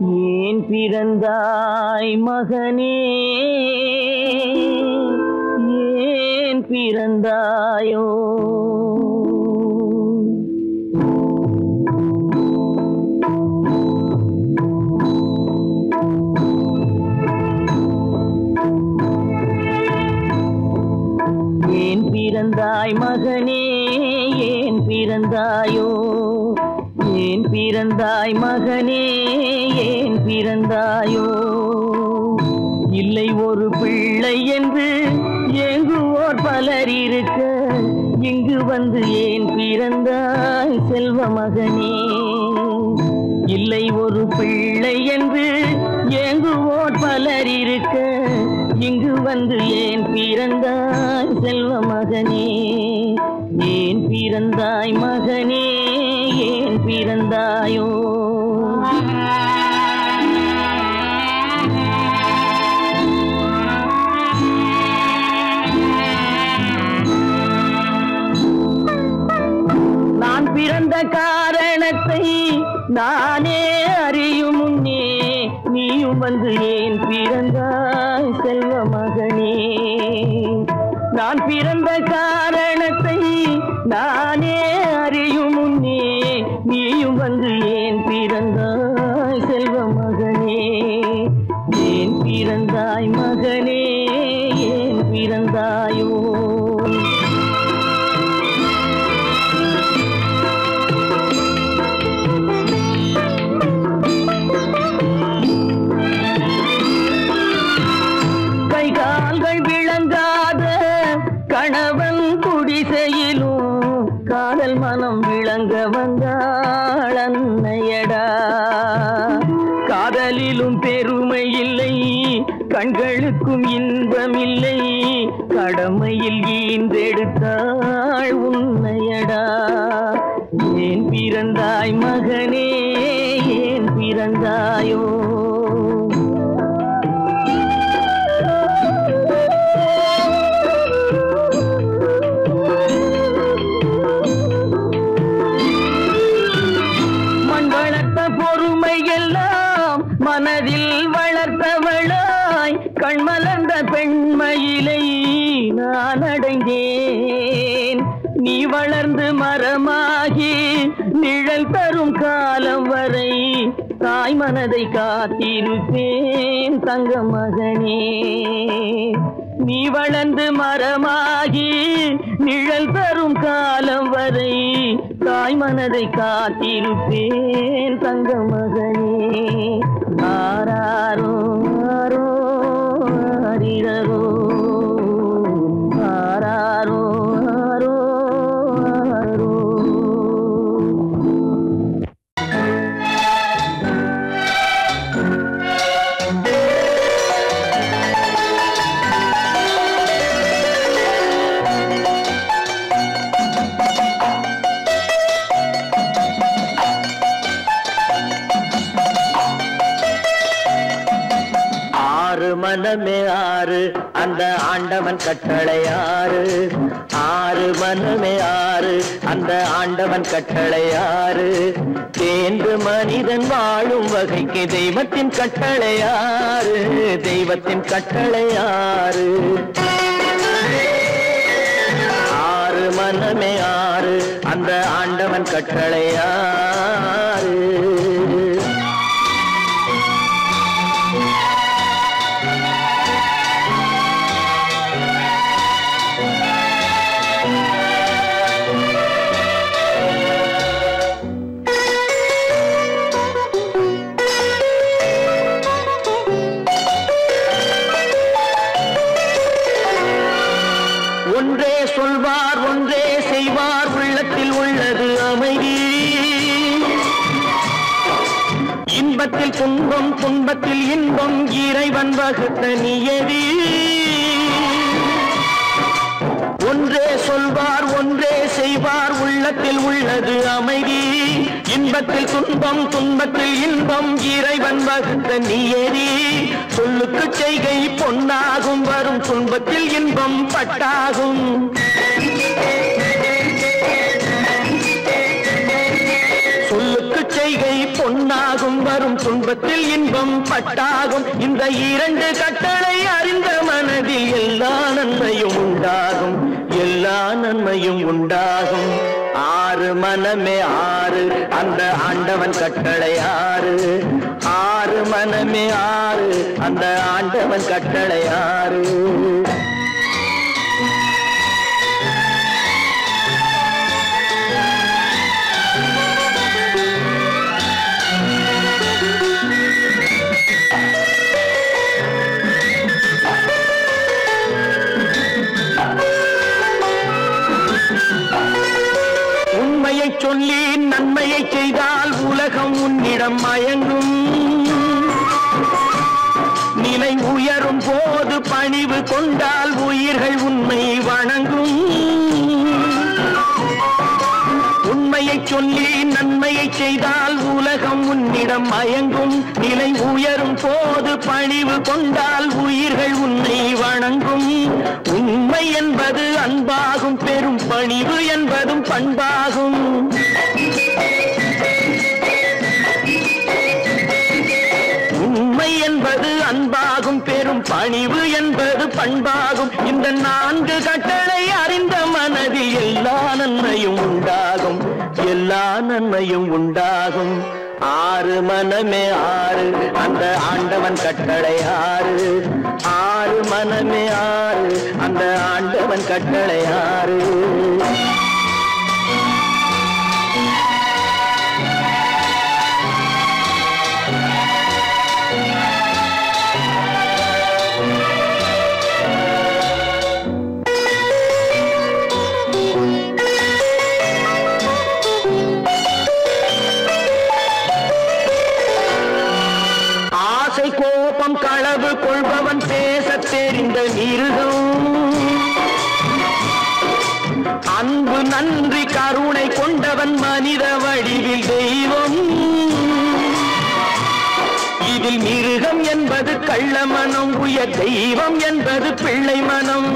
ஏன் பிறந்தாய் மகனே, ஏன் பிறந்தாயோ? ஏன் பிறந்தாய் மகனே, ஏன் பிறந்தாயோ? ஏன் பிறந்தாய் மகனே, ஏன் பிறந்தாயோ? இல்லை ஒரு பிள்ளை என்று ஏங்குவோர் பலர் இருக்க, இங்கு வந்து ஏன் பிறந்தாய் செல்வ மகனே? இல்லை ஒரு பிள்ளை என்று ஏங்குவோர் பலர் இருக்க, இங்கு வந்து ஏன் பிறந்தாய் செல்வ மகனே? ஏன் பிறந்தாய் மகனே, ஏன் பிறந்தாயோ? நான் பிறந்த காரணத்தை நானே அறியும் முன்னே, நீயும் வந்து ஏன் பிறந்தாய் செல்வ மகனே? நான் பிறந்த காரணத்தை நானே அறியும் முன்னே, நீயும் வந்து ஏன் பிறந்தாய் செல்வ மகனே? ஏன் பிறந்தாய் மகனே, ஏன் பிறந்தாயோ? கணவன் குடிசையிலும் காதல் மனம் விளங்க வந்தாள் அன்னையடா. காதலிலும் பெருமை இல்லை, கண்களுக்கும் இன்பமில்லை, கடமையில் ஈந்தெடுத்தாள் உன்னையடா. ஏன் பிறந்தாய் மகனே, ஏன் பிறந்தாயோ? மனதில் வளர்த்தவளாய் கண்மலர்ந்த பெண்மயிலை நான் அடைந்தேன். நீ வளர்ந்து மரமாகி நிழல் தரும் காலம் வரை தாய் மனதை காத்திருப்பேன் தங்க மகனே. நீ வளர்ந்து மரமாகி நிழல் தரும் காலம் வரை தாய் மனதை காத்திருப்பேன் தங்க மகனே. ஆராரோ ஆரோ ஆரிரரோ, ஆராரோ ஆரோ ஆரோ. மனமே ஆறு, அந்த ஆண்டவன் கட்டளை ஆறு. ஆறு மனமே ஆறு, அந்த ஆண்டவன் கட்டளை ஆறு. தேர்ந்து மனிதன் வாழும் வகைக்கு தெய்வத்தின் கட்டளை ஆறு, தெய்வத்தின் கட்டளை ஆறு. ஆறு மனமே ஆறு, அந்த ஆண்டவன் கட்டளை ஆறு. ஒன்றே சொல்வார், ஒன்றே செய்வார், உள்ளத்தில் உள்ளது அமைதி. இன்பத்தில் துன்பம், துன்பத்தில் இன்பம், இறைவன் வகுத்த நியதி. ஒன்றே சொல்வார், ஒன்றே செய்வார், உள்ளத்தில் உள்ளது அமைதி. இன்பத்தில் துன்பம், துன்பத்தில் இன்பம், இறைவன் வகுத்த நியதி. சொல்லுக்கு செய்கை பொன்னாகும், வரும் துன்பத்தில் இன்பம் பட்டாகும். சொல்லுக்கு செய்கை பொன்னாகும், வரும் துன்பத்தில் இன்பம் பட்டாகும். இந்த இரண்டு கட்டளை அறிந்த மனதில் எல்லா நன்மையும் உண்டாகும், எல்லா நன்மையும் உண்டாகும். ஆறு மனமே ஆறு, அந்த ஆண்டவன் கட்டளை ஆறு. ஆறு மனமே ஆறு, அந்த ஆண்டவன் கட்டளை ஆறு. உண்மையை சொல்லி நன்மையை செய்தால் உலகம் உன்னிடம் மயங்கும். நிலை உயரும் போது பணிவு கொண்டால் உயிர்கள் உன்னை வணங்கும். உண்மையை சொல்லி நன்மையை செய்தால் உலகம் உன்னிடம் மயங்கும். நிலை உயரும் போது பணிவு கொண்டால் உயிர்கள் உன்னை வணங்கும். உண்மை என்பது அன்பாகும், பெரும் பணிவு என்பதும் பண்பாகும். உண்மை என்பது அன்பாகும், பெரும் பணிவு என்பது பண்பாகும். இந்த நான்கு கட்டளை அறிந்த மனதில் எல்லா நன்மையும் உண்டாகும், எல்லா நன்மையும் உண்டாகும். ஆறு மனமே ஆறு, அந்த ஆண்டவன் கட்டளை ஆறு. ஆறு மனமே ஆறு, அந்த ஆண்டவன் கட்டளை ஆறு. கோபம் களவு கொள்பவன் பேசத் தெரிந்த மிருகம். அன்பு நன்றி கருணை கொண்டவன் மனித வடிவில் தெய்வம். இதில் மிருகம் என்பது கள்ள மனம், உயர் தெய்வம் என்பது பிள்ளை மனம்.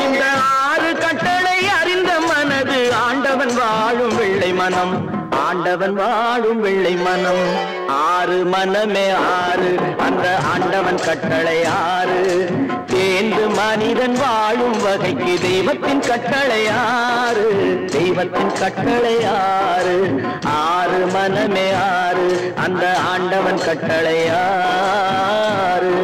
இந்த ஆறு கட்டளை அறிந்த மனது ஆண்டவன் வாழும் வெள்ளை மனம், ஆண்டவன் வாழும் வெள்ளை மனம். ஆறு மனமே ஆறு, அந்த ஆண்டவன் கட்டளை ஆறு. தேர்ந்து மனிதன் வாழும் வகைக்கு தெய்வத்தின் கட்டளை ஆறு, தெய்வத்தின் கட்டளை ஆறு. ஆறு மனமே ஆறு, அந்த ஆண்டவன் கட்டளை ஆறு.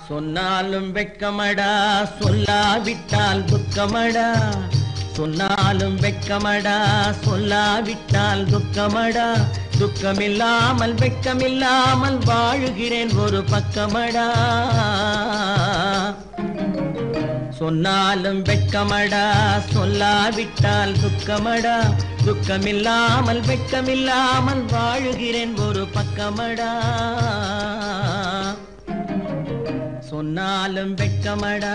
சொன்னாலும் வெட்கமடா, சொல்லாவிட்டால் துக்கமடா. சொன்னாலும் வெட்கமடா, சொல்லாவிட்டால் துக்கமடா. துக்கமில்லாமல் வெட்கமில்லாமல் வாழுகிறேன் ஒரு பக்கமடா. சொன்னாலும் வெட்கமடா, சொல்லாவிட்டால் துக்கமடா. துக்கமில்லாமல் வெட்கமில்லாமல் வாழுகிறேன் ஒரு பக்கமடா. சொன்னாலும் வெட்கமடா.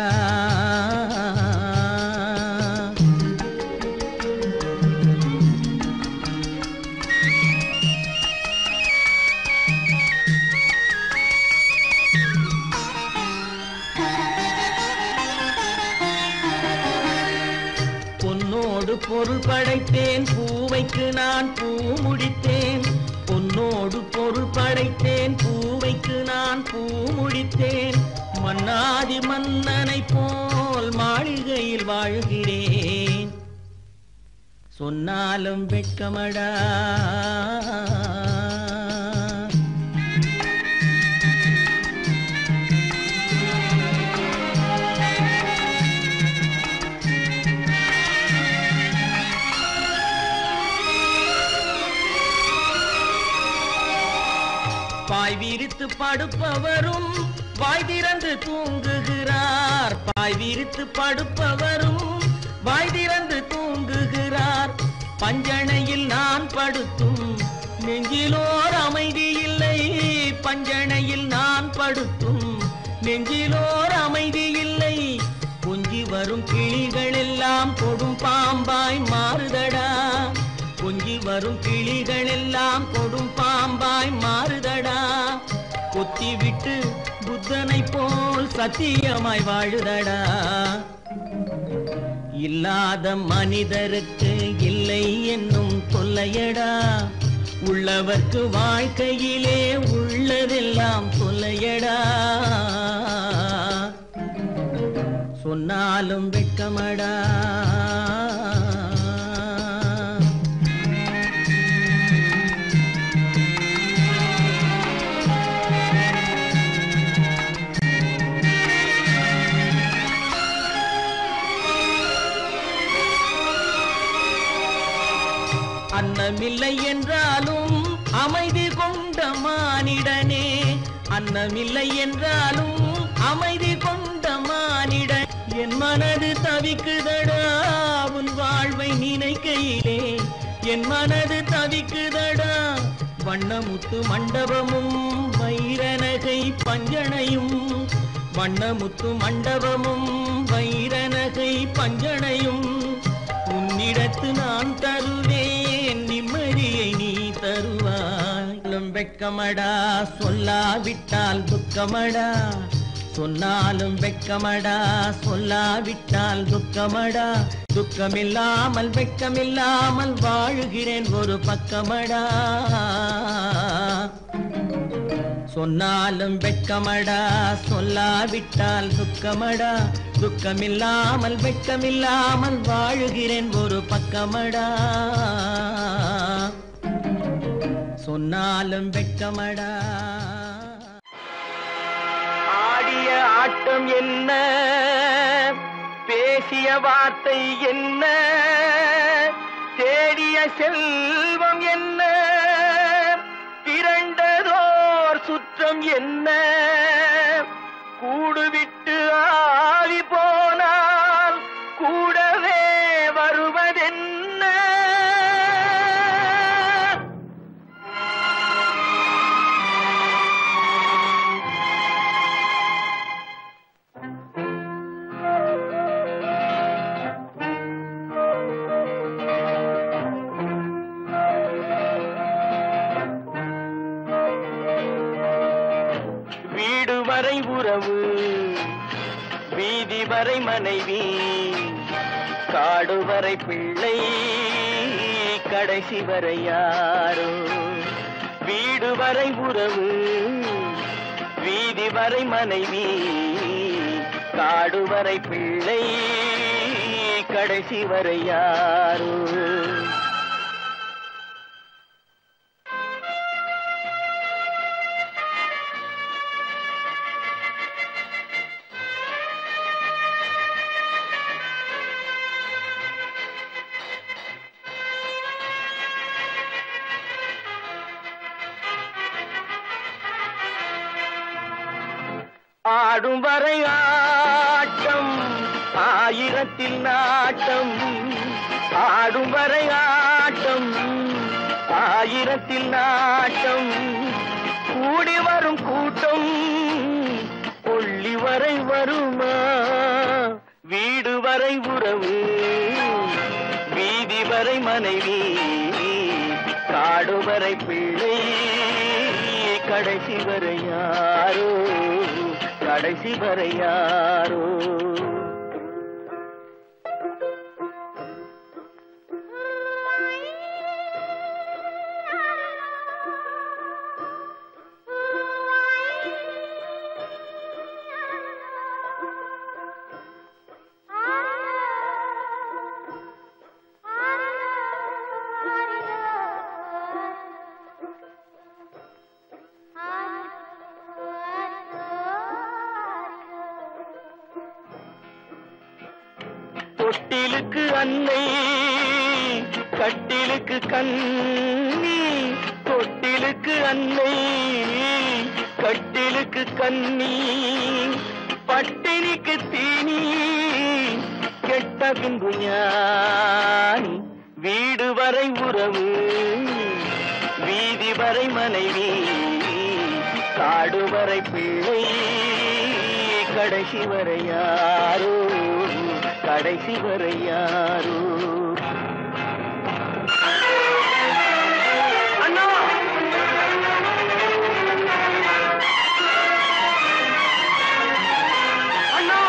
பொன்னோடு பொருள் படைத்தேன், பூவைக்கு நான் பூ முடித்தேன். பொன்னோடு பொருள் படைத்தேன், பூவைக்கு நான் பூ முடித்தேன். மன்னாதி மன்னனை போல் மாளிகையில் வாழ்கிறேன். சொன்னாலும் வெட்கமடா. பாய் விரித்து படுப்பவரும் வாய் திறந்து தூங்குகிறார். பாய் விரித்து படுப்பவரும் வாய் திறந்து தூங்குகிறார். பஞ்சனையில் நான் படுத்தும் நெஞ்சிலோர் அமைதி இல்லை. பஞ்சனையில் நான் படுத்தும் நெஞ்சிலோர் அமைதி இல்லை. கொஞ்சி வரும் கிளிகள் எல்லாம் கொடும் பாம்பாய் மாறுதடா. கொஞ்சி வரும் கிளிகள் எல்லாம் கொடும் பாம்பாய் மாறுதடா. கொத்தி விட்டு புத்தனை போல் சத்தியமாய் வாழுதடா. இல்லாத மனிதருக்கு இல்லை என்னும் தொல்லையடா. உள்ளவர்க்கு வாழ்க்கையிலே உள்ளதெல்லாம் தொல்லையடா. சொன்னாலும் வெட்கமடா. அன்னமில்லை என்றாலும் அமைதி கொண்ட மானிடனே. அன்னமில்லை என்றாலும் அமைதி கொண்ட மானிடன். என் மனது தவிக்குதடா உன் வாழ்வை நினைக்கையிலே. என் மனது தவிக்குதடா. வண்ணமுத்து மண்டபமும் வைரநகை பஞ்சனையும். வண்ணமுத்து மண்டபமும் வைரநகை பஞ்சனையும். உன்னிடத்து நான் தருவேன் நிம்மதியை நீ தருவாய். வெட்கமடா சொல்லாவிட்டால் துக்கமடா. சொன்னாலும் வெட்கமடா சொல்லாவிட்டால் துக்கமடா. துக்கமில்லாமல் வெட்கமில்லாமல் வாழுகிறேன் ஒரு பக்கமடா. சொன்னாலும் வெட்கமடா சொல்லாவிட்டால் துக்கமடா. துக்கமில்லாமல் வெட்கமில்லாமல் வாழுகிறேன் ஒரு பக்கமடா. சொன்னாலும் வெட்கமடா. ஆடிய ஆட்டம் என்ன, பேசிய வார்த்தை என்ன, தேடிய செல்வம் என்ன, திரண்டதோர் சுற்றம் என்ன, கூடுவிட்டு ஆவி போனால் கூடவே வருவதென்ன. வீடு வரை உறவு, வீதி வரை மனைவி, காடு வரை பிள்ளை, கடைசி வரை யாரோ. வீடு வரை உறவு, வீதி வரை மனைவி, காடு வரை பிள்ளை, கடைசி வரை யாரோ. ஆடும் வரை ஆட்டம் ஆயிரத்தில் நாட்டம். ஆடும் வரை ஆட்டம் ஆயிரத்தில் நாட்டம். கூடி வரும் கூட்டம் கொள்ளி வரை வருமா. வீடு வரை உறவு, வீதி வரை மனைவி, காடு வரை பிள்ளை, கடைசி வரை யாரோ. கடைசி வரை யாரோ. தொட்டிலுக்கு அன்னை, கட்டிலுக்கு கண்ணி. தொட்டிலுக்கு அன்னை, கட்டிலுக்கு கண்ணி. பட்டினிக்கு தீனி, கெட்ட பின்பு ஞானி. வீடு வரை உறவு, வீதி வரை மனைவி, காடு வரை பிள்ளை, கடைசி வரை யாரோ, கடைசி வரை யாரோ. அண்ணா அண்ணா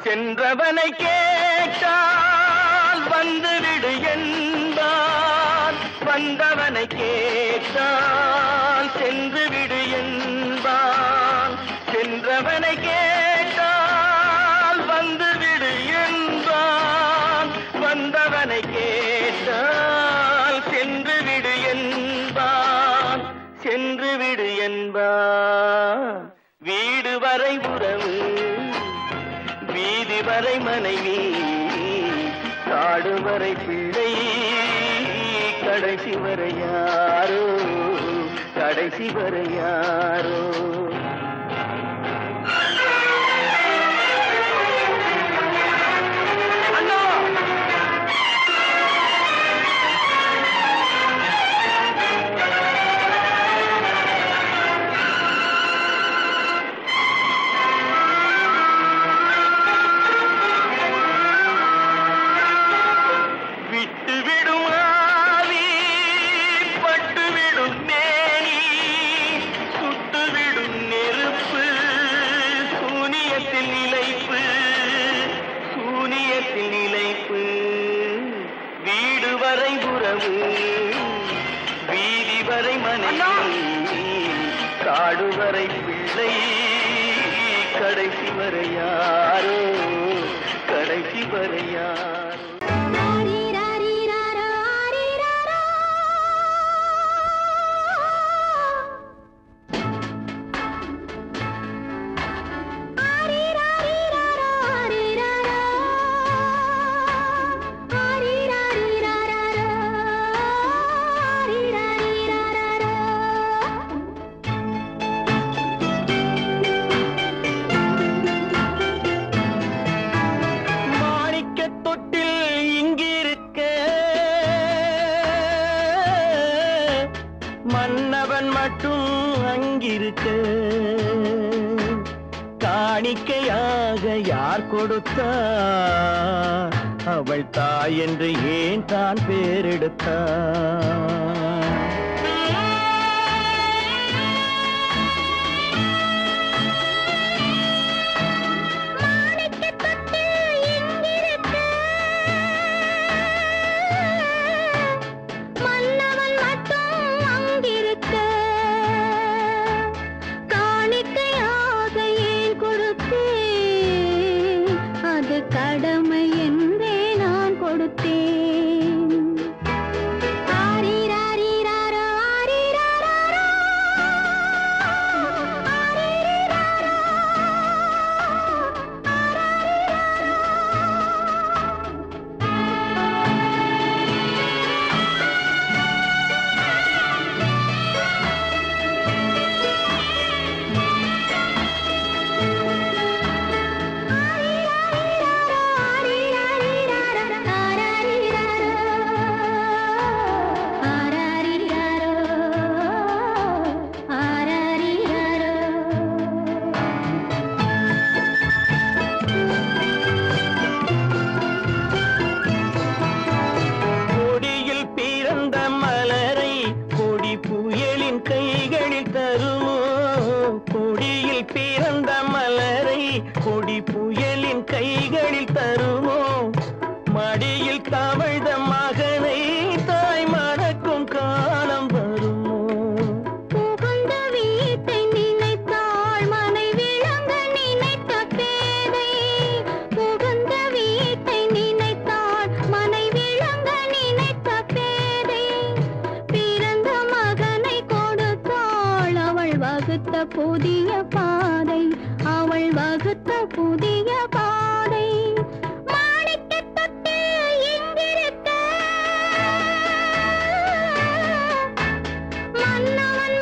சென்றவனை கேட்டால் வந்துவிடு என்பான், வந்தவனை கேட்டால் சென்று விடு என்பான். சென்றவனை கேட்டால் வந்துவிடு என்பான், வந்தவனை கேட்டால் சென்று விடு என்பான், சென்று விடு என்பான். வீடு வரை உறவு, வீதி வரை மனைவி, காடு வரை பிள்ளை, கடைசி வரை யாரோ, கடைசி வரை யாரோ. வீதி வரை மனைவி, காடு வரை பிள்ளை, கடைசி வரை யாரோ, கடைசி வரை யாரோ. மன்னவன் மட்டும் அங்கிருக்க, காணிக்கையாக யார் கொடுத்தார், அவள் தாய் என்று ஏன் தான் பேரெடுத்தார். கடமை என்றே நான் கொடுத்தேன். ஆரிராரிராரோ, ஆரிராரோ, ஆரிராரோ, கைகளில் தருமோ, கொடியில் பிறந்த மலரை கொடி புயலின் கைகளில் தருமோ, மடியில் தவழ்ந்த மகனை தாய் மறக்கும் காலம் வருமோ. புகுந்த வீட்டை நினைத்தாள் மனை விளங்க நினைத்த பேதை, புகுந்த வீட்டை நினைத்தாள் மனை விளங்க நினைத்த பேதை, பிறந்த மகனை கொடுத்தாள் அவள் வகுத்த புதிய பாதை, அவள் வகுத்த புதிய பாதை. மாணிக்கத் தொட்டில் இங்கிருக்க, மன்னவன்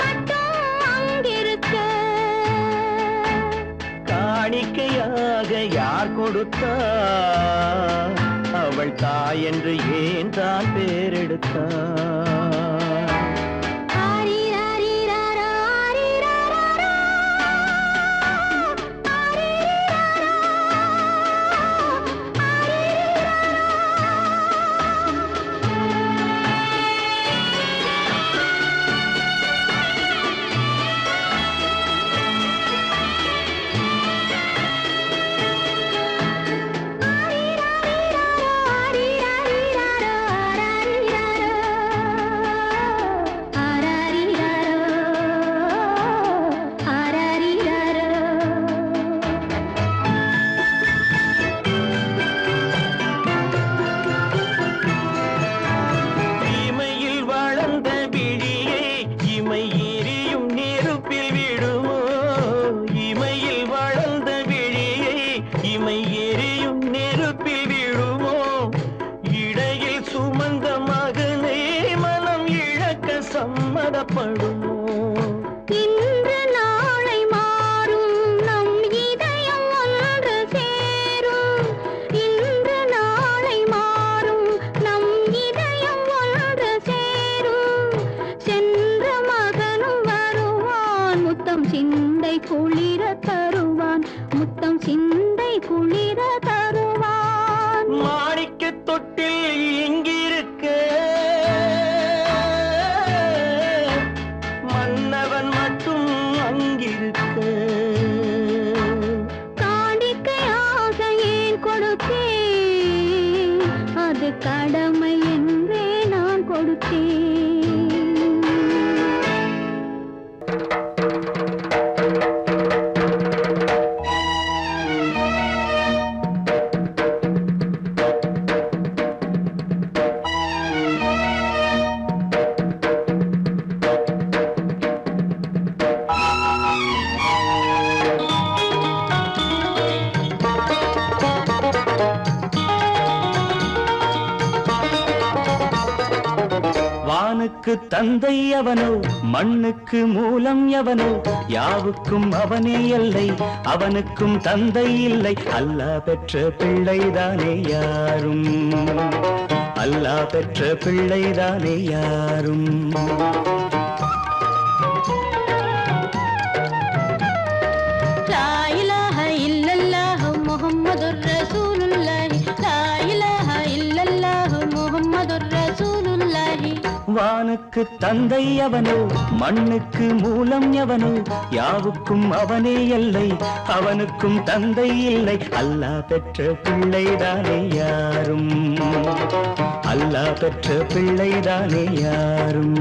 கொடுத்தார் அவள் தாய் என்று ஏன் தான் பேரெடுத்தார் சம்மதப்படுமோ இன்று நாளை மாறும் நம் இதயம் ஒன்று சேரும் இன்று நாளை மாறும் நம் இதயம் ஒன்று சேரும் சென்ற மகனும் வருவான் முத்தம் சிந்தை குளிர தருவான் முத்தம் சிந்தை குளிர தருவான் மாணிக்க தொட்டில் இங்கிருக்க கடமை என்றே நான் கொடுத்தேன் வானுக்கு தந்தை அவனோ மண்ணுக்கு மூலம் எவனோ யாவுக்கும் அவனே எல்லை அவனுக்கும் தந்தை இல்லை அல்லாஹ் பெற்ற பிள்ளைதானே யாரும் அல்லாஹ் பெற்ற பிள்ளைதானே யாரும் லா இலாஹ இல்லல்லாஹ் முஹம்மதுர் ரசூலுல்லாஹ் லா இலாஹ இல்லல்லாஹ் முஹம்மதுர் ரசூலுல்லாஹ் வானுக்கு தந்தை அவனோ மண்ணுக்கு மூலம் எவனோ யாவுக்கும் அவனே எல்லை அவனுக்கும் தந்தை இல்லை அல்லாஹ் பெற்ற பிள்ளைதானே யாரும் அல்லாஹ் பெற்ற பிள்ளைதானே யாரும்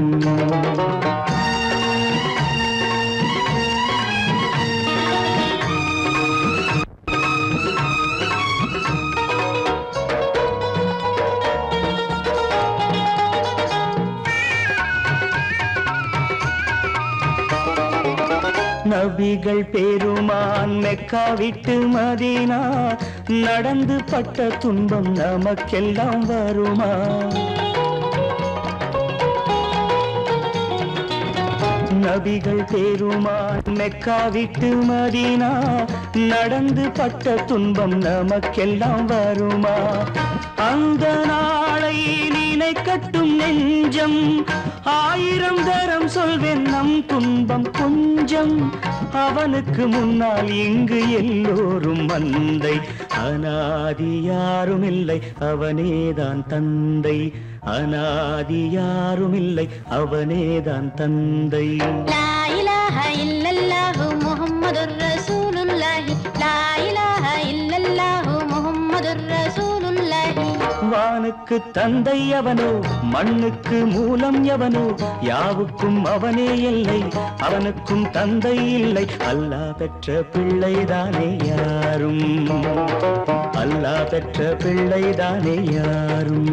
நபிகள் பெருமான் மெக்கா விட்டு மதீனா நடந்து பட்ட துன்பம் நமக்கெல்லாம் வருமா நபிகள் பெருமான் மெக்கா விட்டு மதீனா நடந்து பட்ட துன்பம் நமக்கெல்லாம் வருமா அந்த நாளை நினைக்கட்டும் நெஞ்சம் ஆயிரம் தரம் சொல்வேன் நம் துன்பம் கொஞ்சம் அவனுக்கு முன்னால் இங்கு எல்லோரும் மந்தை அநாதி யாரும் இல்லை அவனேதான் தந்தை அநாதி யாரும் இல்லை அவனேதான் தந்தை லா இலாஹ இல்லல்லாஹு முஹம்மதுர் ரசூலுல்லாஹ் லா இலாஹ இல்லல்லாஹு முஹம்மதுர் ரசூலுல்லாஹ் வானுக்கு தந்தை அவனோ மண்ணுக்கு மூலம் எவனோ யாவுக்கும் அவனே எல்லை அவனுக்கும் தந்தை இல்லை அல்லாஹ் பெற்ற பிள்ளைதானே யாரும் அல்லாஹ் பெற்ற பிள்ளைதானே யாரும்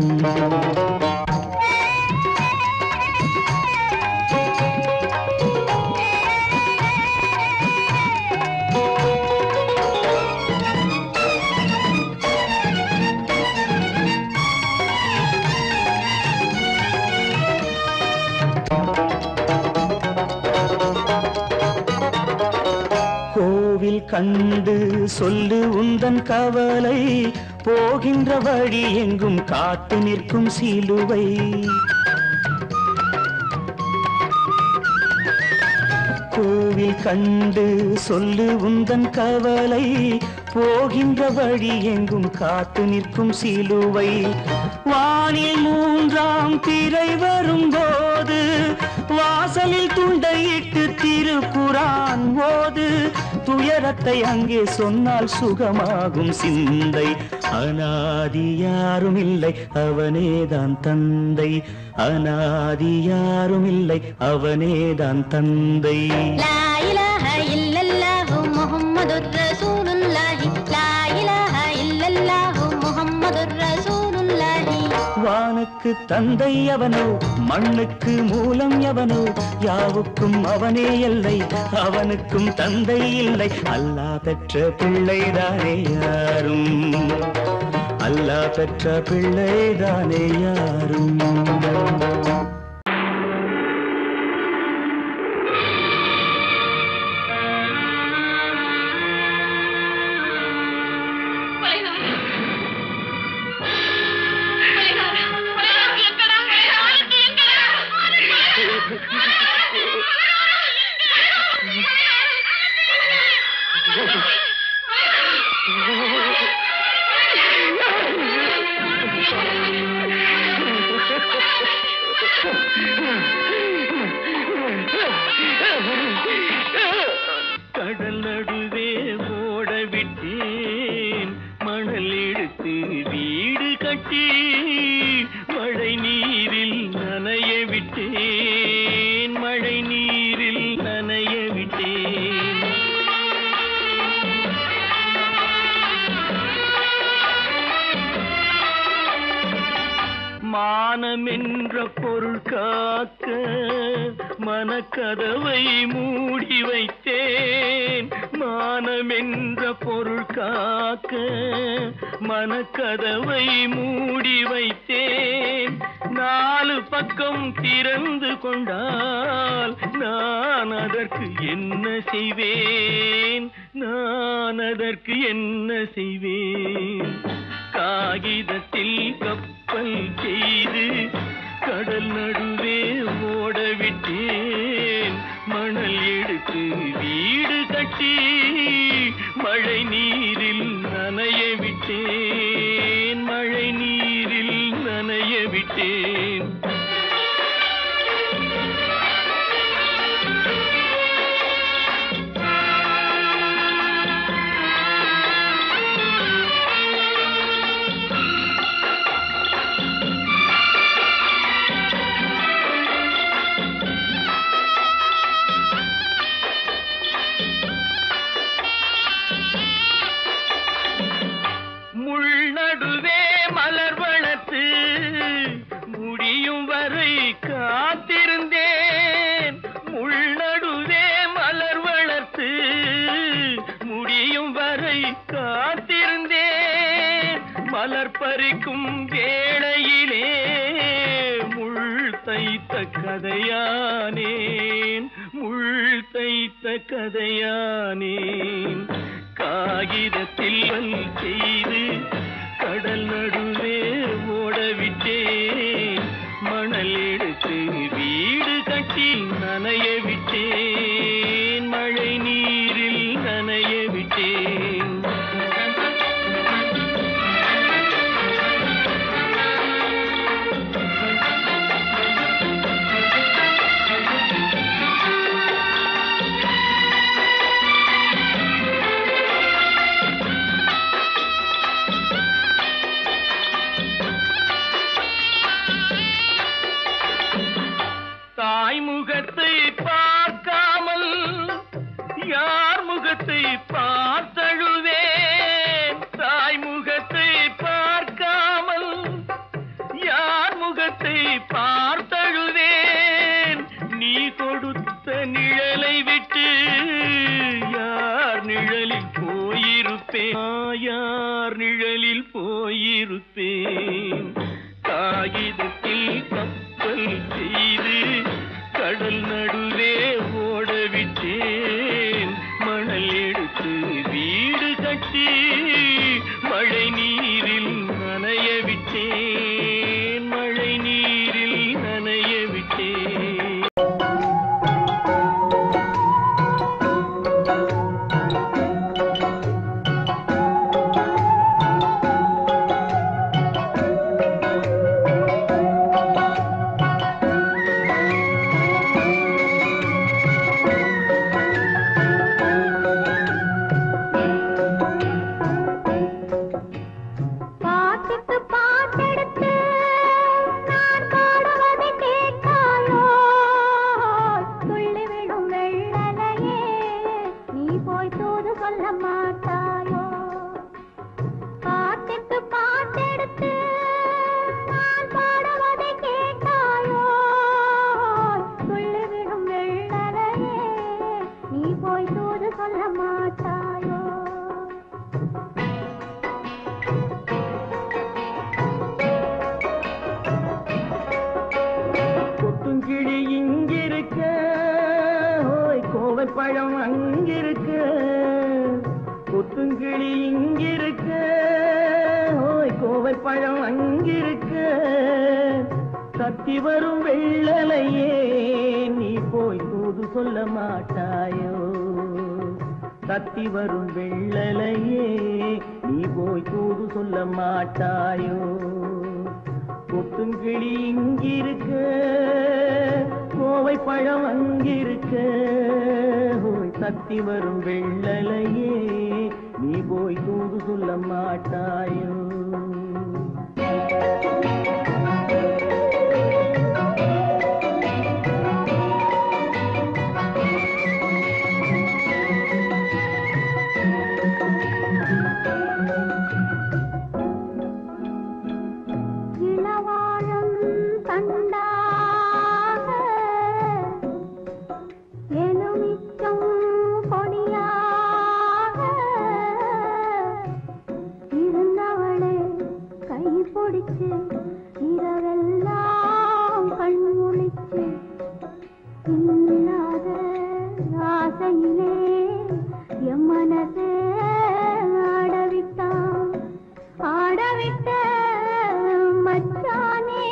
கண்டு சொல்லு உந்தன் கவலை போகின்ற வழி எங்கும் காத்து நிற்கும் சிலுவை கோவில் கண்டு சொல்லு உந்தன் கவலை போகின்ற வழி எங்கும் காத்து நிற்கும் சிலுவை வானில் மூன்றாம் திரை வரும்போது வாசலில் துண்டையிட்டு திருக்குரான் ஓது துயரத்தை அங்கே சொன்னால் சுகமாகும் சிந்தை அநாதி யாரும் இல்லை அவனேதான் தந்தை அநாதி யாரும் இல்லை அவனேதான் தந்தை லா இலாஹ இல்லல்லாஹு முஹம்மதுர் ரசூலுல்லாஹி லா இலாஹ இல்லல்லாஹு முஹம்மதுர் ரசூலுல்லாஹி வானுக்கு தந்தை அவனோ மண்ணுக்கு மூலம் எவனோ யாவுக்கும் அவனே இல்லை அவனுக்கும் தந்தை இல்லை அல்லாஹ் பெற்ற பிள்ளைதானே யாரும் அல்லாஹ் பெற்ற பிள்ளைதானே யாரும் கடல் நடுவே ஓட விட்டேன் மணல் எடுத்து வீடு கட்டி மழை நீரில் நனைய விட்டேன் மழை நீரில் நனைய விட்டேன் மானமென்ற பொருள் காக்க மனக்கதவை மூடி வைத்தேன் மானமென்ற பொருள் காக்க மனக்கதவை மூடி வைத்தேன் நாலு பக்கம் திறந்து கொண்டால் நான் அதற்கு என்ன செய்வேன் நான் அதற்கு என்ன செய்வேன் காகிதத்தில் கப்பல் செய்து கடல் நடுவே ஓட விட்டேன் மணல் எடுத்து வீடு கட்டி மழை நீரில் நனைய விட்டேன் மழை நீரில் நனைய விட்டேன் முள்நடுவே மலர் வளர்த்து முடியும் வரை காத்திருந்தேன் முள்நடுவே மலர் வளர்த்து முடியும் வரை காத்திருந்தேன் மலர் பறிக்கும் வேளையிலே முள் தைத்த கதையானேன் முள் தைத்த கதையானேன் காகிதத்தில் செய்து கடல் நடுவே ஓடவிட்டேன் மணல் எடுத்து வீடு கட்டி நனைய விட்டேன் மழை நீரில் நனைய விட்டேன் தாய் முகத்தை பார்க்காமல் யார் முகத்தை பார்த்தழுவேன் தாய் முகத்தை பார்க்காமல் யார் முகத்தை பார்த்தழுவேன் நீ கொடுத்த நிழலை விட்டு யார் நிழலில் போயிருப்பேன் யார் நிழலில் போயிருப்பேன் காகிதத்தில் கப்பல் செய்து கடல் நடுவே ஓடவிட்டேன் மணல் எடுத்து பழம் அங்கிருக்க, கொத்துங்கிளி இங்கிருக்க, ஓய் கோவை பழம் அங்கிருக்க, தத்தி வரும் வெள்ளலையே நீ போய் தூது சொல்ல மாட்டாயோ? தத்தி வரும் வெள்ளலையே நீ போய் தூது சொல்ல மாட்டாயோ? கொத்துங்கிளி இங்கிருக்க, கோவை பழம் அங்கிருக்க, ஓய் தத்தி வரும் வெள்ளலையே நீ போய் தூது சொல்ல மாட்டாயோ? இரவெல்லாம் கண்முழிச்சு இல்லாத ஆசையிலே என் மனசே ஆடவிட்டான். ஆடவிட்ட மச்சானே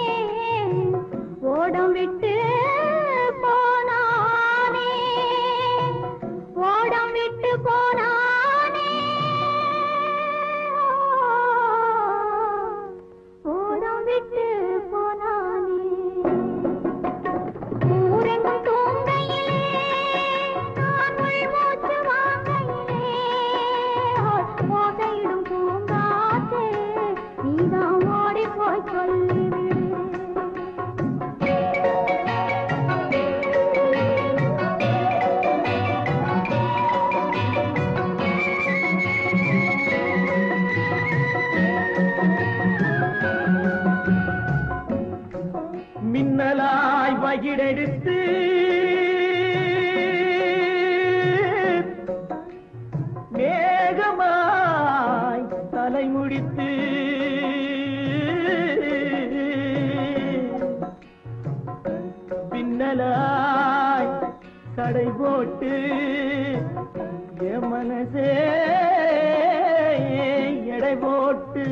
ஓடம் விட்டு போனானே, ஓடம் விட்டு போனானே, விட்டு போனானே. ஊரெங்கும் தூங்கையிலே நான் மூச்சு வாங்கையிலே ஓசையிடும் பூங்காற்றே நீதான் ஓடி போய் சொல்லிவிடு. மின்னலாய் வகிடெடுத்து மேகமாய் தலைமுடித்து பின்னலாய் கடை போட்டு என் மனசே எடை போட்டு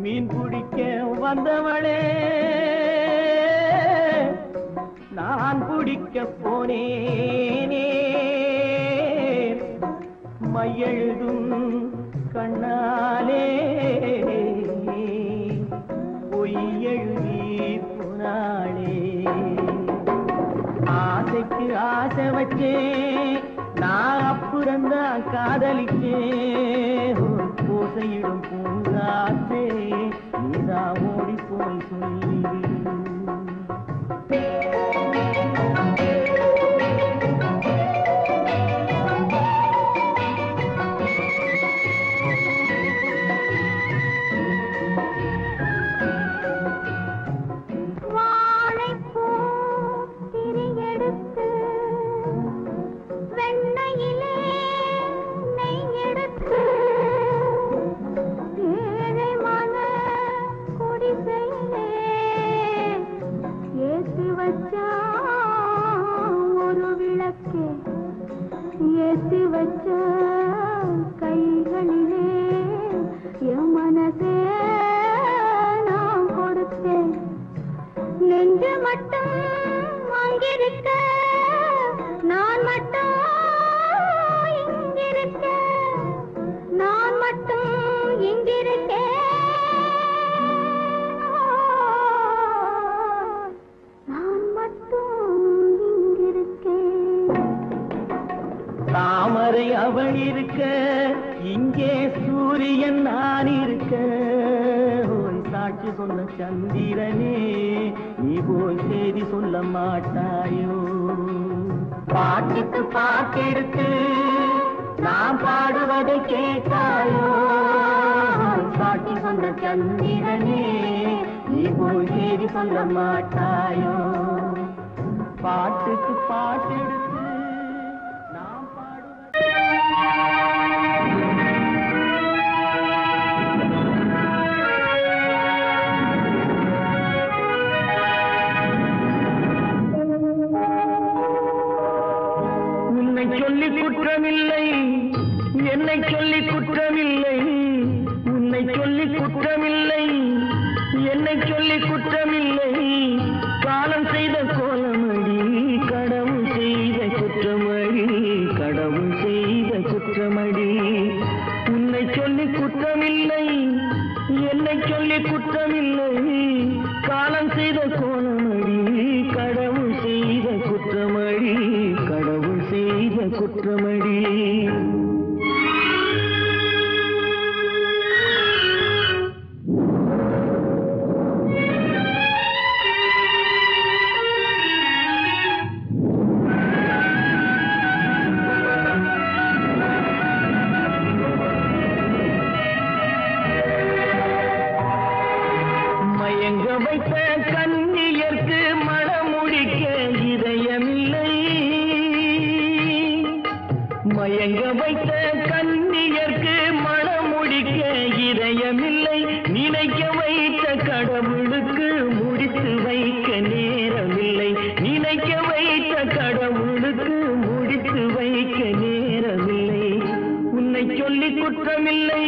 மீன் பிடிக்க வந்தவளே நான் பிடிக்க போனேனே. மையெழுதும் கண்ணாலே பொய் எழுதி போனாளே. ஆசைக்கு ஆசை வச்சேன் நான் அப்புறந்தான் காதலிச்சேன். ஓசையிடும் பூங்காற்றே நீதான் ஓடி போய் சொல்லிவிடு. ஏத்தி வச்ச கைகளிலே என் மனசே நான் கொடுத்தேன். நெஞ்சு மட்டும் அங்கிருக்க, நான் மட்டும் இங்கிருக்க, நான் மட்டும் இங்கிருக்கேன். தாமரை அவள் இருக்க, இங்கே சூரியன் நான் இருக்க, ஓய் சாட்சி சொன்ன சந்திரனே நீ போய் செய்தி சொல்ல மாட்டாயோ? பாட்டுக்கு பாட்டெடுத்து நான் பாடுவதை கேட்டாயோ? சாட்சி சொன்ன சந்திரனே நீ போய் செய்தி சொல்ல மாட்டாயோ? பாட்டுக்கு பாட்டெடுத்து குற்றமில்லை என்னை சொல்லி குற்றமில்லை உன்னை சொல்லி குற்றமில்லை என்னை சொல்லி குற்றமில்லை காலம் செய்த கோலமடி கடவுள் செய்த குற்றமடி கடவுள் செய்த குற்றமடி உன்னை சொல்லி குற்றமில்லை என்னை சொல்லி குற்றமில்லை காலம் செய்த கோலமடி கடவுள் செய்த குற்றமடி கடவுள் செய்த குற்றமடி வைத்த கண்ணியர்க்கு மனமுடிக்க இதயமில்லை மயங்க வைத்த கண்ணியர்க்கு மனமுடிக்க இதயமில்லை நினைக்க வைத்த கடவுளுக்கு முடித்து வைக்க நேரமில்லை நினைக்க வைத்த கடவுளுக்கு முடித்து வைக்க நேரமில்லை உன்னை சொல்லி குற்றமில்லை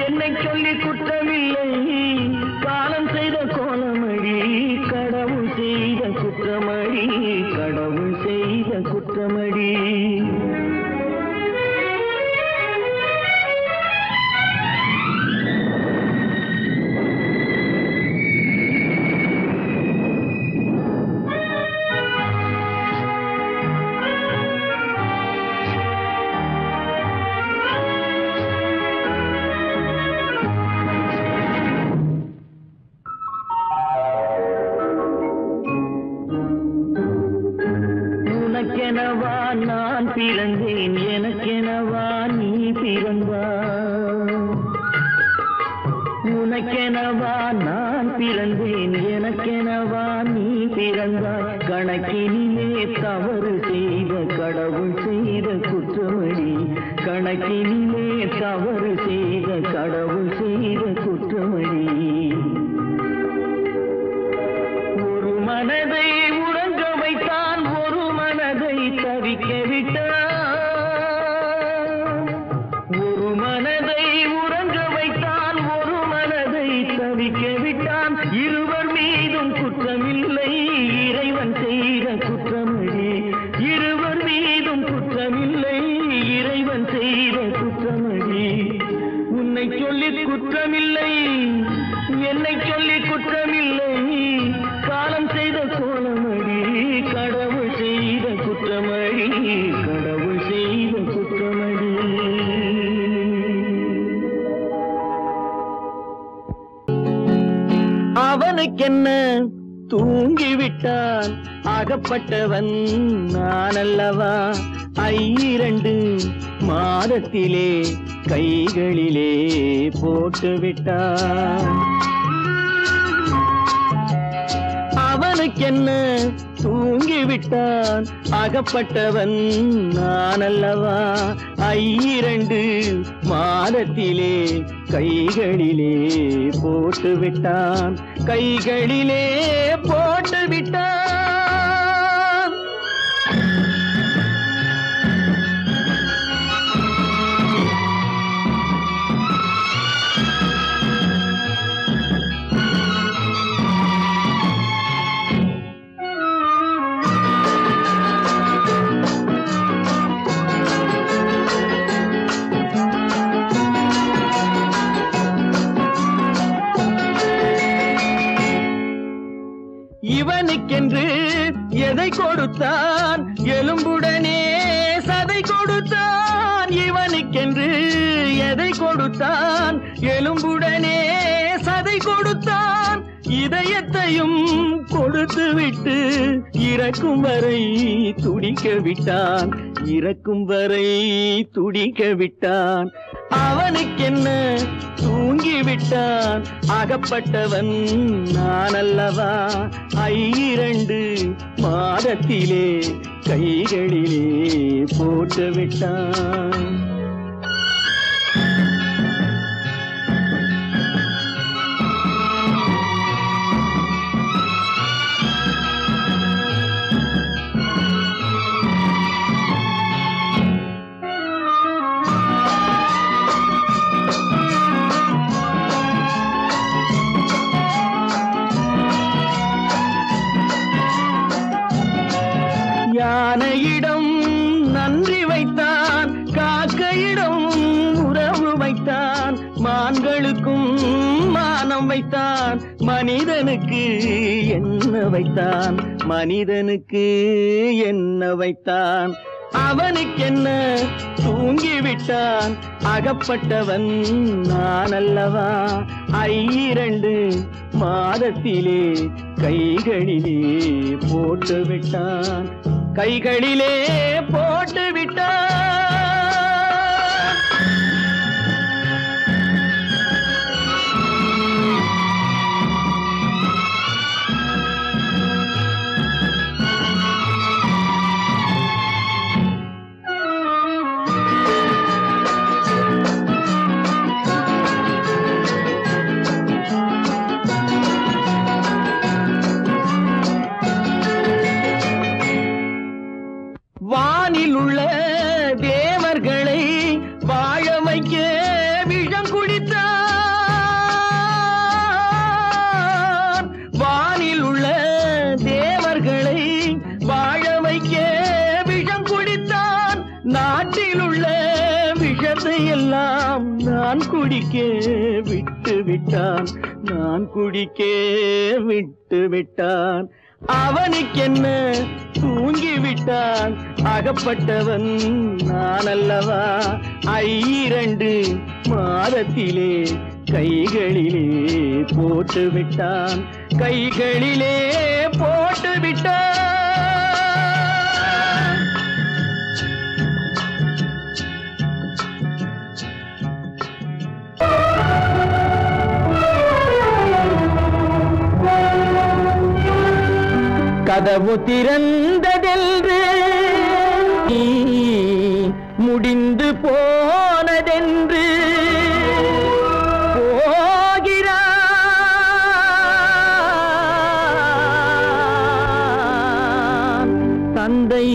என்னை சொல்லி குற்றமில்லை காலம் செய்த கோலமடி கடவுள் செய்த குற்றமடி கடவுள் செய்த குற்றமடி உனக்கெனவா நான் பிறந்தேன் எனக்கெனவா நீ பிறந்தாய் உனக்கெனவா நான் பிறந்தேன் எனக்கெனவா நீ பிறந்தாய் கணக்கினிலே தவறு செய்த கடவுள் செய்த குற்றமடி கணக்கினிலே தவறு செய்த கடவுள் செய்த குற்றமடி ஒரு மனதை உறங்க வைத்தான் ஒரு மனதை தவிக்க விட்டான் ஒரு மனதை உறங்க வைத்தான் ஒரு மனதை தவிக்க விட்டான் இருவர் மீதும் குற்றமில்லை இறைவன் செய்த குற்றமடி இருவர் மீதும் குற்றமில்லை இறைவன் செய்த குற்றமடி உன்னை சொல்லி குற்றமில்லை என்னை சொல்லி குற்றமில்லை காலம் செய்த கோலமடி கடவுள் செய்த குற்றமடி கடவுள் செய்த குற்றமடி அவனுக்கென்ன தூங்கிவிட்டான் அகப்பட்டவன் நான் அல்லவா 2 மாதத்திலே கைகளிலே போட்டுவிட்டான் அவனுக்கென்ன தூங்கிவிட்டான் அகப்பட்டவன் நான் அல்லவா 2 மாதத்திலே கைகளிலே போட்டுவிட்டான் கைகளிலே போட்டுவிட்டான் இவனுக்கென்று எதை கொடுத்தான் எலும்புடனே சதை கொடுத்தான் இவனுக்கென்று எதை கொடுத்தான் எலும்புடனே சதை கொடுத்தான் இதயத்தையும் கொடுத்து விட்டு இறக்கும் வரை துடிக்க விட்டான் இறக்கும் வரை துடிக்க விட்டான் அவனுக்கென்ன தூங்கிவிட்டான் அகப்பட்டவன் நான் அல்லவா 2 மாதத்திலே கைகளிலே போட்டுவிட்டான் வைத்தான் மனிதனுக்கு என்ன வைத்தான் மனிதனுக்கு என்ன வைத்தான் அவனுக்கென்ன தூங்கிவிட்டான் அகப்பட்டவன் நான் அல்லவா 2 மாதத்திலே கைகளிலே போட்டு விட்டான் கைகளிலே போட்டு விட்டான் வானில் உள்ள தேவர்களை வாழ வைக்க விஷம் குடித்தான் வானில் உள்ள தேவர்களை வாழ வைக்க விஷம் குடித்தான் நாட்டில் உள்ள விஷத்தை எல்லாம் நான் குடிக்க விட்டு விட்டான் நான் குடிக்க விட்டு விட்டான் அவனுக்கென்ன தூங்கிவிட்டான் அகப்பட்டவன் நான் அல்லவா 2 மாதத்திலே கைகளிலே போட்டு விட்டான் கைகளிலே போட்டு விட்டான் கதவு திறந்ததென்று முடிந்து போனதென்று போகிறான் தந்தை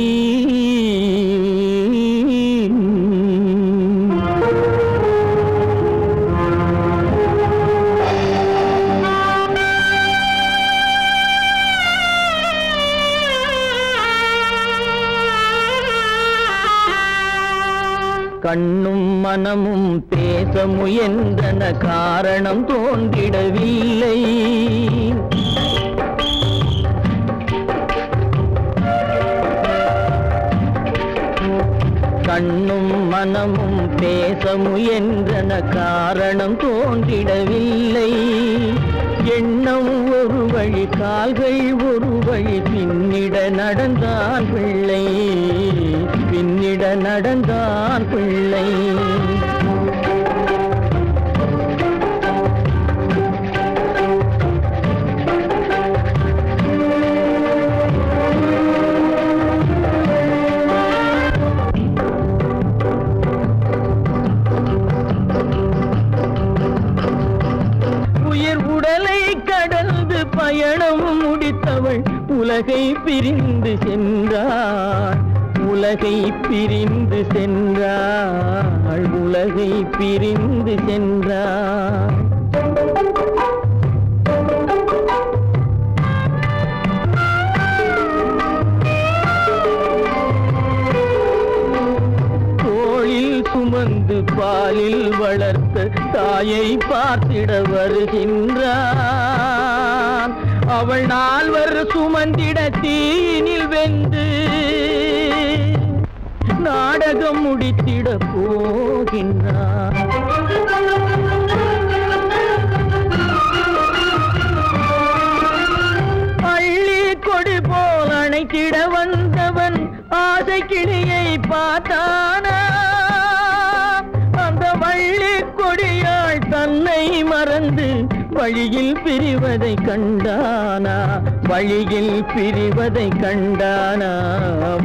கண்ணும் மனமும் பேச முயன்றன காரணம் தோன்றிடவில்லை கண்ணும் மனமும் பேச முயன்றன காரணம் தோன்றிடவில்லை எண்ணம் ஒரு வழி கால்கள் ஒரு வழி பின்னிட நடந்தான் பிள்ளை பின்னிட நடந்தான் பிள்ளை பயணம் முடித்தவள் உலகை பிரிந்து சென்றாள் உலகை பிரிந்து சென்றாள் உலகை பிரிந்து சென்றாள் தோளில் சுமந்து பாலில் வளர்த்த தாயை பார்த்திட வருகின்றான் அவள் 4 சுமந்திட தீயினில் வெந்து நாடகம் முடித்திட போகின்றான் அள்ளி கொடி போல் அணைத்திட வந்தவன் ஆசை கிளியை பார்த்தானா அந்த வள்ளி கொடியாள் தன்னை மறந்து வழியில் பிரிவதை கண்டானா வழியில் பிரிவதை கண்டானா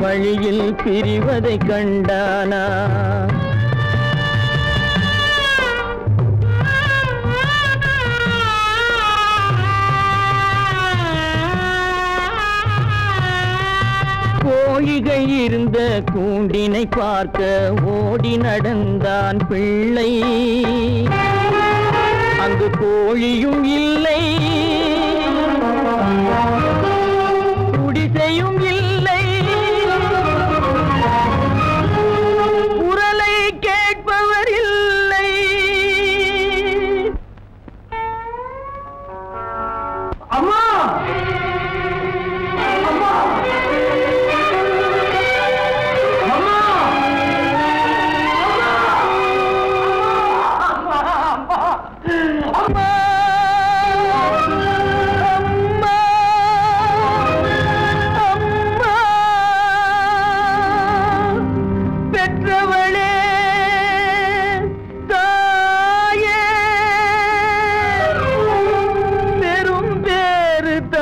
வழியில் பிரிவதை கண்டானா கோழிகள் இருந்த கூண்டினை பார்க்க ஓடி நடந்தான் பிள்ளை அங்கு கோழியும் இல்லை குடிசையும் இல்லை குரலை கேட்பவர் இல்லை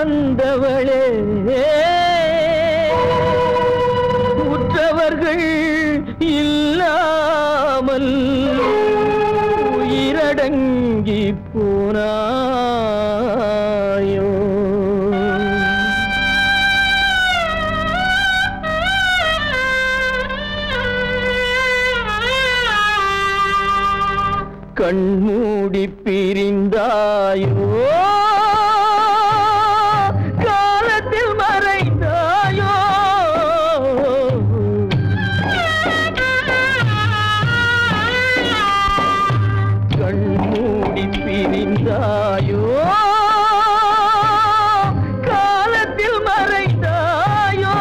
வந்தவளே உற்றவர்கள் இல்லாமல் உயிரடங்கி போனாயோ கண்மூடி பிரிந்தாயோ காலத்தில் மறைந்தாயோ கண்மூடி பிரிந்தாயோ காலத்தில் மறைந்தாயோ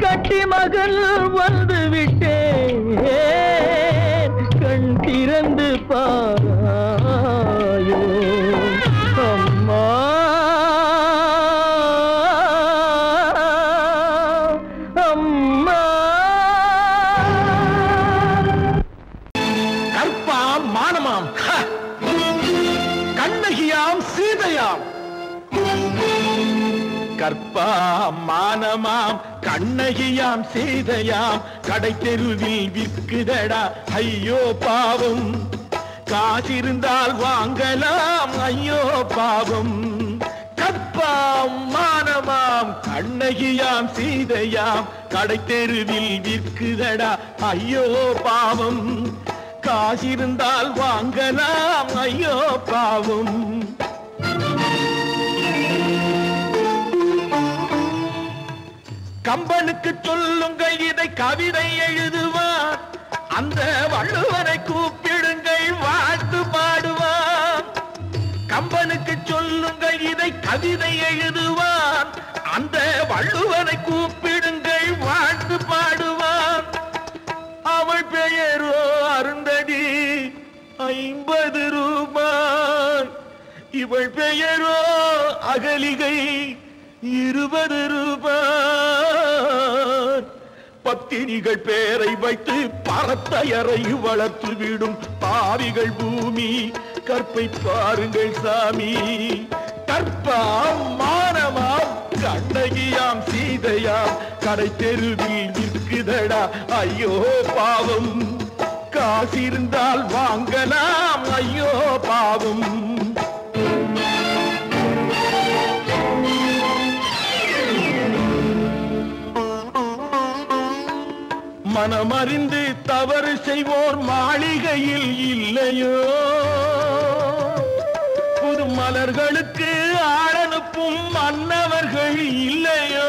கட்டி மகள் வந்து விட்டேன் கண் திறந்து பாராயோ அம்மா அம்மா கற்பாம் மானமாம் கண்ணகியாம் சீதையாம் கற்பாம் மானமாம் கண்ணகியாம் சீதையாம் கடை தெருவில் விற்குதடா ஐயோ பாவம் காசிருந்தால் வாங்கலாம் ஐயோ பாவம் கற்பாம் மானமாம் கண்ணகியாம் சீதையாம் கடை தெருவில் விற்குதடா ஐயோ பாவம் காசிருந்தால் வாங்கலாம் ஐயோ பாவம் கம்பனுக்கு சொல்லுங்கள் இதை கவிதை எழுதுவார் அந்த வள்ளுவரை கூப்பிடுங்கள் வாழ்த்து பாடுவார் கம்பனுக்கு சொல்லுங்கள் இதை கவிதை எழுதுவார் அந்த வள்ளுவரை கூப்பிடுங்கள் வாழ்த்து பாடுவார் அவள் பெயரோ அருந்ததி 50 ரூபாய் இவள் பெயரோ அகலிகை 20 ரூபாய் பத்தினிகள் பேரை வைத்து பரத்தையரை வளர்த்து விடும் பாவிகள் பூமி கற்பை பாருங்கள் சாமி கற்பாம் மானமாம் கண்ணகியாம் சீதையாம் கடை தெருவில் நிற்குதடா ஐயோ பாவம் காசிருந்தால் வாங்கலாம் ஐயோ பாவம் மனமறிந்து தவறு செய்வோர் மாளிகையில் இல்லையோ புது மலர்களுக்கு ஆளனுப்பும் மன்னவர்கள் இல்லையோ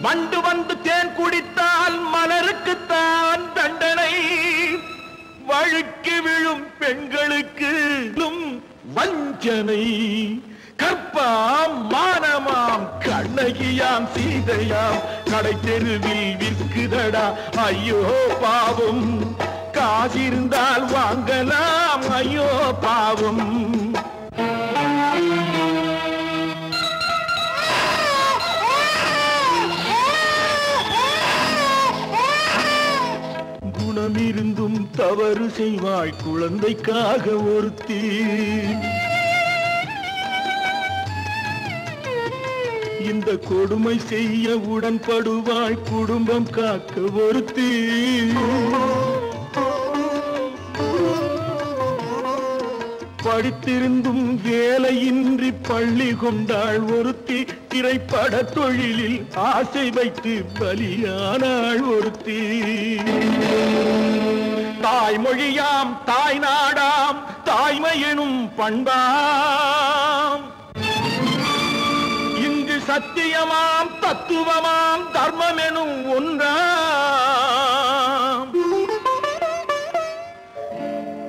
வண்டு வந்து தேன் குடித்தால் மலருக்குத்தான் தண்டனை வழுக்கி விழும் பெண்களுக்கு வஞ்சனை கற்பாம் மானமாம் கண்ணகியாம் சீதையாம் கடை தெருவில் விற்குதடா ஐயோ பாவம் காசிருந்தால் வாங்கலாம் ஐயோ பாவம் குணமிருந்தும் தவறு செய்வாய் குழந்தைக்காக ஒருத்தி இந்த கொடுமை செய்ய உடன்படுவாய் குடும்பம் காக்க ஒருத்தி படித்திருந்தும் வேலையின்றி பள்ளி கொண்டாள் ஒருத்தி திரைப்பட தொழிலில் ஆசை வைத்து பலியானாள் ஒருத்தி தாய்மொழியாம் தாய் நாடாம் தாய்மையெனும் பண்பாம் இங்கு சத்தியமாம் தத்துவமாம் தர்மமெனும் ஒன்றாம்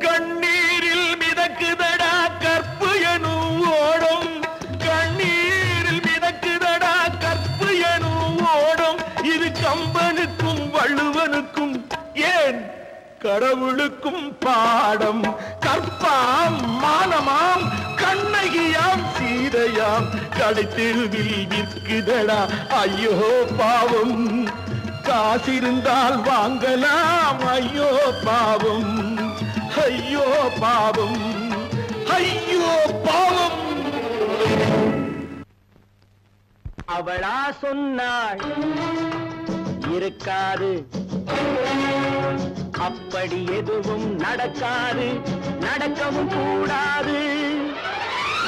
கண்ணீரில் மிதக்குதடா கற்பு எனும் ஓடும் கண்ணீரில் மிதக்குதடா கற்பு எனும் ஓடும் இது கம்பனுக்கும் வள்ளுவனுக்கும் ஏன் கடவுளுக்கும் பாடம் கற்பாம் மானமாம் கண்ணகியாம் சீதையாம் கடை தெருவில் விற்குதடா ஐயோ பாவம் காசிருந்தால் வாங்கலாம் ஐயோ பாவம் ஐயோ பாவம் ஐயோ பாவம். அவளா சொன்னாள் இருக்காது, அப்படி எதுவும் நடக்காது, நடக்கவும் கூடாது.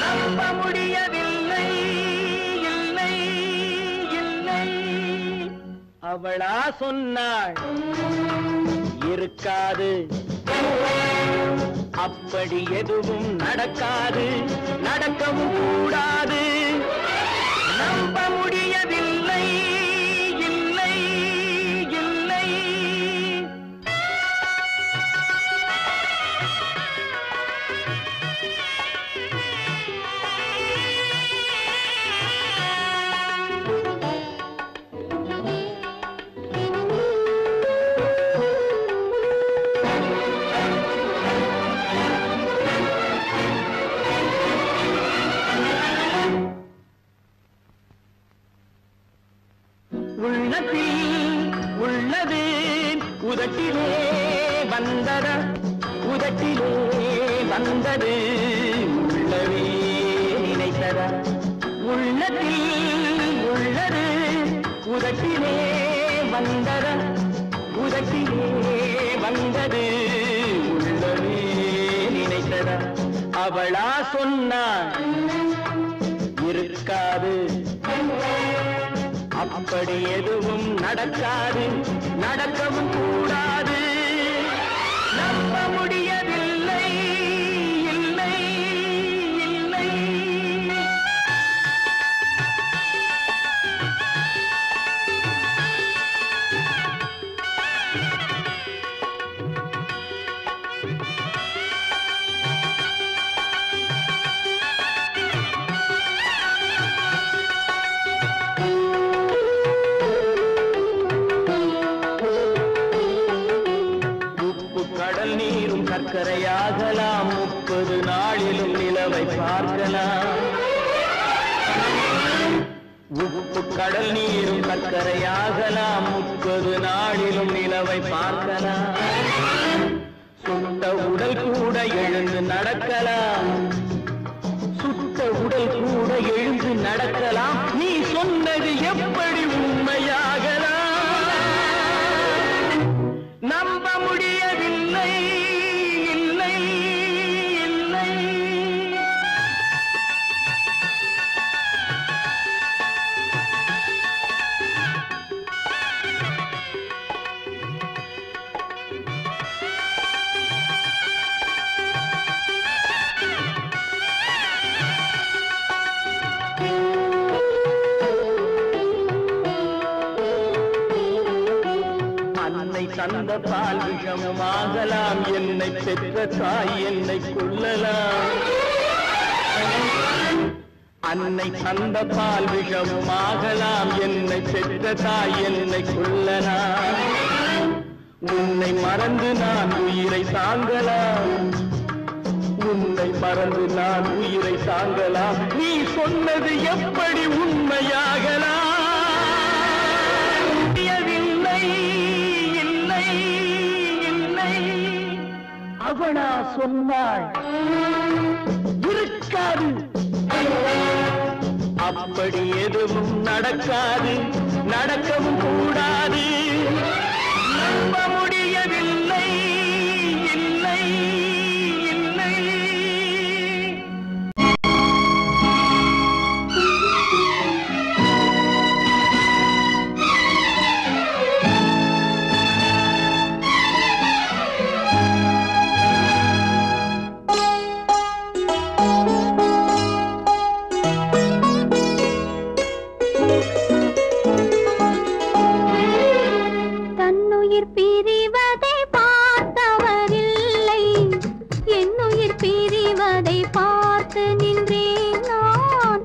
நம்ப முடியவில்லை, இல்லை இல்லை. அவளா சொன்னாள் இருக்காது, அப்படி எதுவும் நடக்காது, நடக்கவும் கூடாது. நம்ப முடியவில்லை, இல்லை இல்லை. உள்ளது உதட்டிலே வந்தத, உதட்டிலே வந்தது உள்ளவே நினைத்தத. உள்ளத்தில் உள்ளது உதட்டிலே வந்தத, உதட்டிலே வந்தது உள்ளவே நினைத்தத. அவளா சொன்னாள் இருக்காது, அப்படி எதுவும் நடக்காது, நடக்கவும் கூடாது. நம்ப முடியவில்லை, இல்லை இல்லை. சர்க்கரையாகலாம், 30 நாளிலும் நிலவை பார்க்கலாம். உப்பு கடல் நீரும் சர்க்கரையாகலாம், 30 நாளிலும் நிலவை பார்க்கலாம். சுட்ட உடல் கூட எழுந்து நடக்கலாம், சுட்ட உடல் கூட எழுந்து நடக்கலாம். நீ சொன்னது எப்படி உண்மையாகலாம்? நம்ப முடியவில்லை, இல்லை இல்லை. தந்த பால் விஷமாகலாம், என்னை பெற்ற தாய் என்னை கொள்ளலாம். அன்னை தந்த பால் விஷமாகலாம், என்னை பெற்ற தாய் என்னை கொள்ளலாம். உன்னை மறந்து நான் உயிரை தாங்கலாம், உன்னை மறந்து நான் உயிரை தாங்கலாம். நீ சொன்னது எப்படி உண்மையாகலாம்? அவனா சொன்னாள் இருக்காது, அப்படி எதுவும் நடக்காது, நடக்கவும் கூடாது. நம்ப முடியவில்லை, இல்லை இல்லை. பார்த்து நின்றேன் நான்.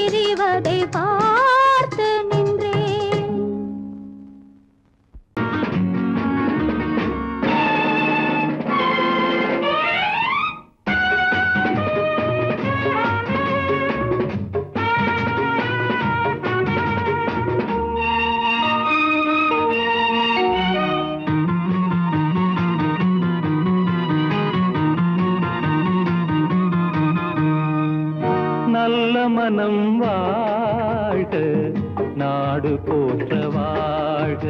பிரிவதை பார்த்து நின்றேன். நல்ல மனம் வாழ்க, நாடு போற்ற வாழ்க.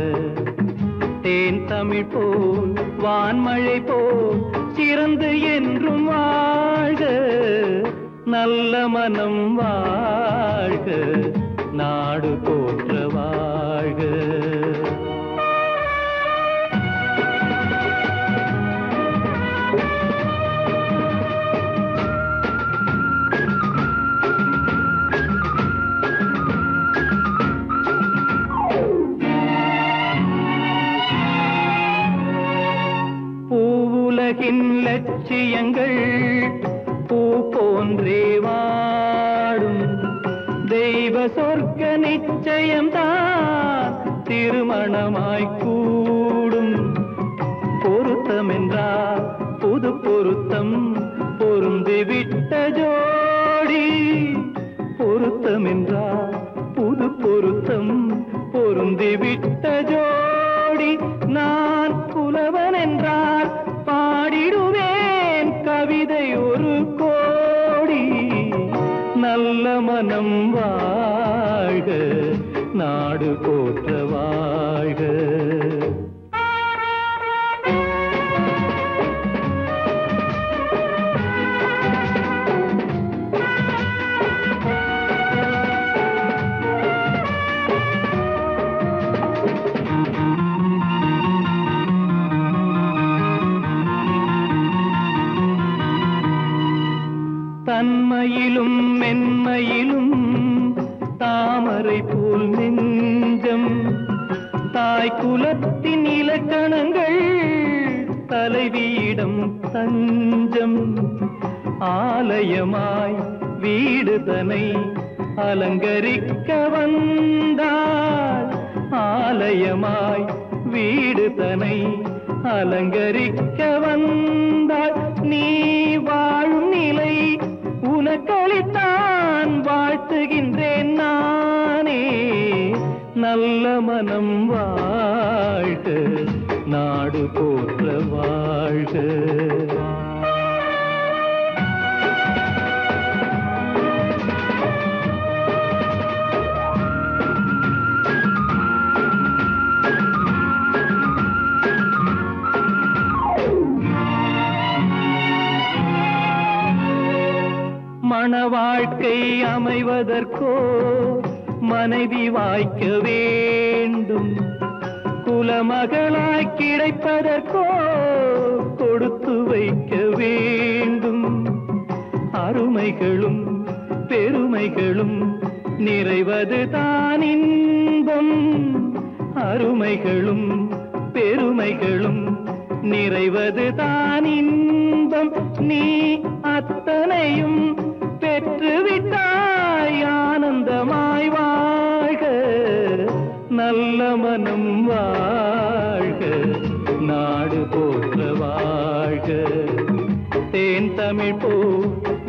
தேன் தமிழ் போல் வான்மழை போல் சிறந்து என்றும் வாழ்க. நல்ல மனம் வாழ்க, நாடு போற்ற வாழ்க. உலகின் லட்சியங்கள் பூ போன்றே வாடும். தெய்வ சொர்க்க நிச்சயம்தான் திருமணமாய் கூடும். பொருத்தமென்றால் புது பொருத்தம் பொருந்திவிட்ட ஜோடி. பொருத்தமென்றால் புது பொருத்தம் பொருந்திவிட்ட ஜோடி. நான் புலவன் என்றால் பாடிடுவேன் கவிதை ஒரு கோடி. நல்ல மனம் வாழ்க, நாடு போற்ற வாழ்க. தன்மையிலும் மென்மையிலும் தாமரை போல் நெஞ்சம். தாய் குலத்தின் இலக்கணங்கள் தலைவியிடம் தஞ்சம். ஆலயமாய் வீடுதனை அலங்கரிக்க வந்தாள். ஆலயமாய் வீடுதனை அலங்கரிக்க வந்தாள். நீ வாழும் நிலை உனக்களித்தான் வாழ்த்துகின்றேன் நானே. நல்ல மனம் வாழ்க, நாடு போற்ற வாழ்க. மண வாழ்க்கை அமைவதற்கோ மனைவி வாய்க்க வேண்டும். குலமகளாய் கிடைப்பதற்கோ கொடுத்து வைக்க வேண்டும். அருமைகளும் பெருமைகளும் நிறைவது தான் இன்பம். அருமைகளும் பெருமைகளும் நிறைவது தான் இன்பம். நீ அத்தனையும் பெற்றுவிட்டாய் ஆனந்தமாய் வாழ்க. நல்ல மனம் வாழ்க, நாடு போற்ற வாழ்க. தேன் தமிழ் போ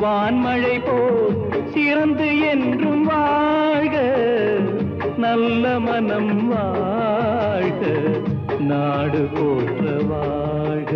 வான்மழை போ சிறந்து என்றும் வாழ்க. நல்ல மனம் வாழ்க, நாடு போற்ற வாழ்க.